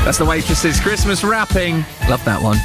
That's the Waitresses Christmas wrapping. Love that one.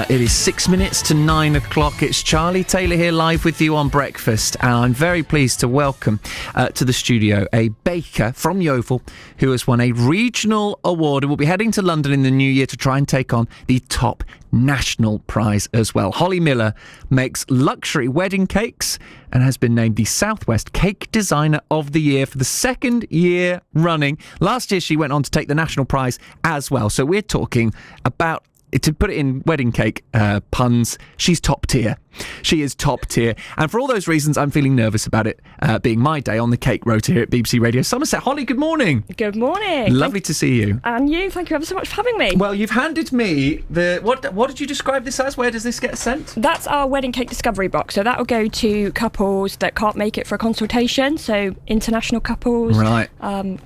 It is 6 minutes to 9 o'clock. It's Charlie Taylor here live with you on Breakfast, and I'm very pleased to welcome to the studio a baker from Yeovil who has won a regional award and will be heading to London in the new year to try and take on the top national prize as well. Holly Miller makes luxury wedding cakes and has been named the Southwest Cake Designer of the Year for the second year running. Last year she went on to take the national prize as well. So we're talking about, to put it in wedding cake puns, she's top tier. She is top tier. And for all those reasons, I'm feeling nervous about it being my day on the cake rota here at BBC Radio Somerset. Holly, good morning. Good morning. Lovely to see you. And you, thank you ever so much for having me. Well, you've handed me the... What did you describe this as? Where does this get sent? That's our wedding cake discovery box. So that will go to couples that can't make it for a consultation. So international couples. Right.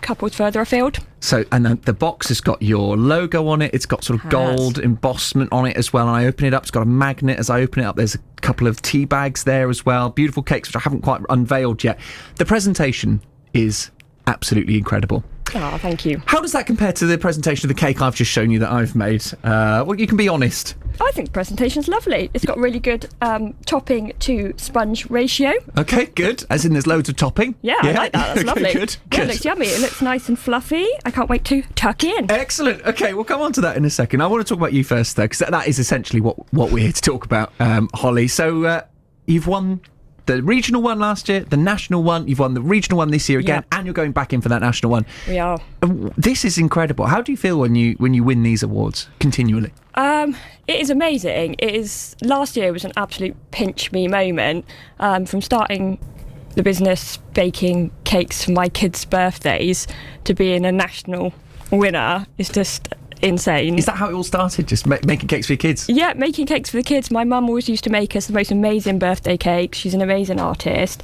Couples further afield. So, and the box has got your logo on it. It's got sort of gold embossment on it as well. And I open it up. It's got a magnet. As I open it up, there's a couple of tea bags there as well. Beautiful cakes, which I haven't quite unveiled yet. The presentation is absolutely incredible. Oh, thank you. How does that compare to the presentation of the cake I've just shown you that I've made? Well, you can be honest. I think the presentation's lovely. It's got really good topping to sponge ratio. Okay, good. As in there's loads of topping? Yeah, I like that. That's okay, lovely. Good. Yeah, it looks yummy. It looks nice and fluffy. I can't wait to tuck in. Excellent. Okay, we'll come on to that in a second. I want to talk about you first, though, because that is essentially what we're here to talk about, Holly. So you've won the regional one last year, the national one, you've won the regional one this year again, and you're going back in for that national one. We are. This is incredible. How do you feel when you win these awards continually? It is amazing. Last year was an absolute pinch me moment. From starting the business baking cakes for my kids' birthdays to being a national winner is just insane. Is that how it all started? Just making cakes for your kids? Yeah, making cakes for the kids. My mum always used to make us the most amazing birthday cakes. She's an amazing artist.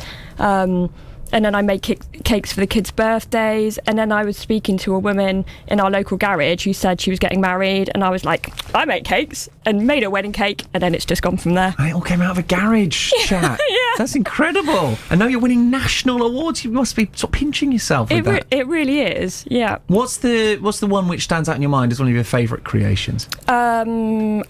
And then I make cakes for the kids' birthdays. And then I was speaking to a woman in our local garage who said she was getting married. And I was like, I make cakes, and made a wedding cake. And then it's just gone from there. And it all came out of a garage chat. Yeah. That's incredible. And now you're winning national awards. You must be sort of pinching yourself with that. It really is, yeah. What's the one which stands out in your mind as one of your favourite creations? I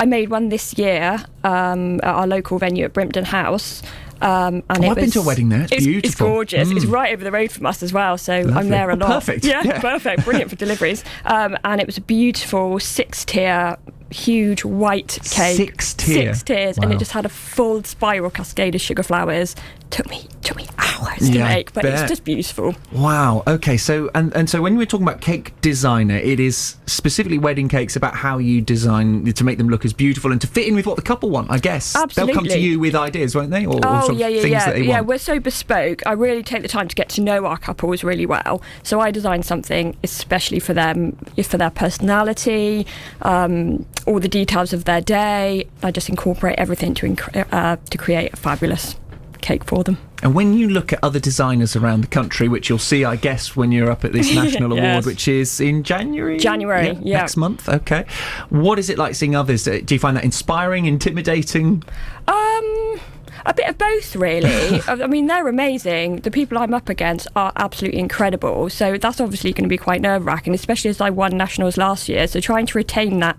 made one this year at our local venue at Brimpton House. And I've been to a wedding there. It's beautiful. It's gorgeous. It's right over the road from us as well, so Lovely. I'm there a lot. Perfect. Yeah, perfect. Brilliant for deliveries. And it was a beautiful 6-tier, huge white cake. 6 tier. 6 tiers, Wow. and it just had a full spiral cascade of sugar flowers. Took me hours to make, but it's just beautiful. Wow. Okay. So and so when we're talking about cake designer, it is specifically wedding cakes about how you design to make them look as beautiful and to fit in with what the couple want. I guess Absolutely. They'll come to you with ideas, won't they? Or That they want. We're so bespoke. I really take the time to get to know our couples really well. So I design something especially for them, for their personality, all the details of their day. I just incorporate everything to create a fabulous cake for them. And when you look at other designers around the country, which you'll see, I guess, when you're up at this national award, which is in January? January, yeah. Next month, okay. What is it like seeing others? Do you find that inspiring, intimidating? A bit of both, really. I mean, they're amazing. The people I'm up against are absolutely incredible. So that's obviously going to be quite nerve-wracking, especially as I won nationals last year. So trying to retain that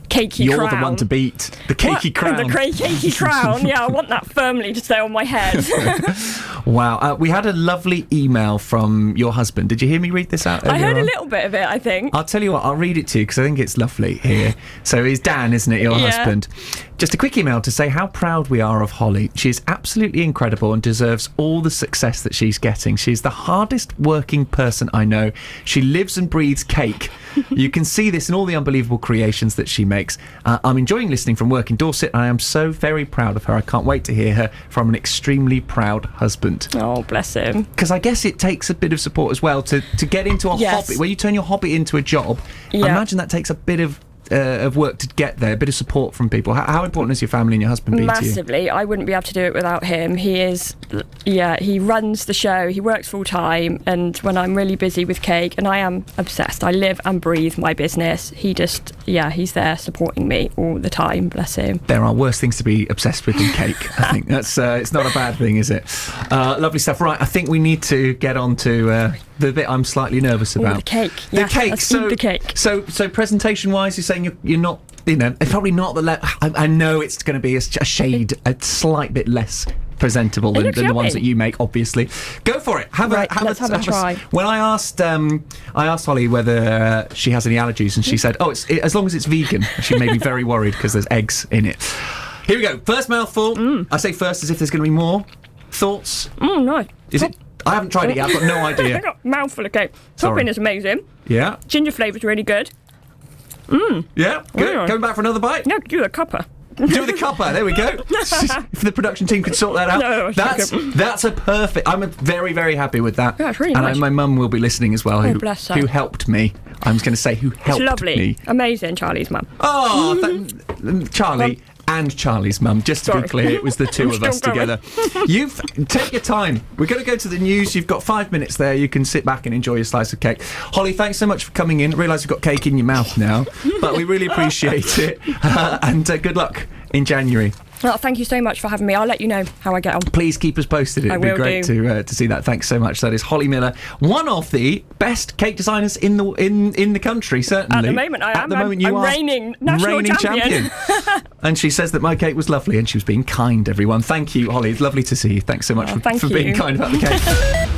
cakey You're crown. the one to beat. The cakey crown. The cakey crown. Yeah, I want that firmly to stay on my head. Wow. We had a lovely email from your husband. Did you hear me read this out? I heard a little bit of it, I think. I'll tell you what, I'll read it to you because I think it's lovely here. So it's Dan, isn't it, your husband? Just a quick email to say how proud we are of Holly. She is absolutely incredible and deserves all the success that she's getting. She's the hardest working person I know. She lives and breathes cake. You can see this in all the unbelievable creations that she makes. I'm enjoying listening from work in Dorset, and I am so very proud of her. I can't wait to hear her from an extremely proud husband. Oh, bless him. Because I guess it takes a bit of support as well to get into a hobby. When you turn your hobby into a job, I imagine that takes a bit of work to get there, a bit of support from people. How important has your family and your husband been to you? Massively. I wouldn't be able to do it without him. He runs the show, he works full time, and when I'm really busy with cake, and I am obsessed, I live and breathe my business, he's there supporting me all the time, bless him. There are worse things to be obsessed with than cake. I think that's it's not a bad thing, is it? Lovely stuff. Right, I think we need to get on to the bit I'm slightly nervous about. The cake. The cake. The cake. So presentation-wise, you're saying you're not, it's probably not I know it's going to be a slight bit less presentable than the ones that you make, obviously. Go for it. Let's have a try. When I asked Holly whether she has any allergies, and she said, as long as it's vegan. She made me very worried because there's eggs in it. Here we go. First mouthful. I say first as if there's going to be more. Thoughts? No. Is it? I haven't tried it yet. I've got no idea. I got a mouthful of cake. Topping is amazing. Yeah. Ginger flavour's really good. Yeah. Good. Going back for another bite? No, do a cuppa. Do the cuppa. There we go. If the production team could sort that out. No, that's a perfect. I'm very, very happy with that. Yeah, it's really nice. And my mum will be listening as well. Bless her. Who helped me. I was going to say who helped me. It's lovely. Amazing, Charlie's mum. Oh, Charlie. And Charlie's mum, just to be clear, it was the two of us together. Take your time. We're going to go to the news. You've got 5 minutes there. You can sit back and enjoy your slice of cake. Holly, thanks so much for coming in. I realise you've got cake in your mouth now, but we really appreciate it. And good luck in January. Well, thank you so much for having me. I'll let you know how I get on. Please keep us posted. It'd be great to see that. Thanks so much. That is Holly Miller, one of the best cake designers in the country, certainly. At the moment, I am. At the moment, you are reigning national champion. And she says that my cake was lovely, and she was being kind. Everyone, thank you, Holly. It's lovely to see you. Thanks so much for being kind about the cake.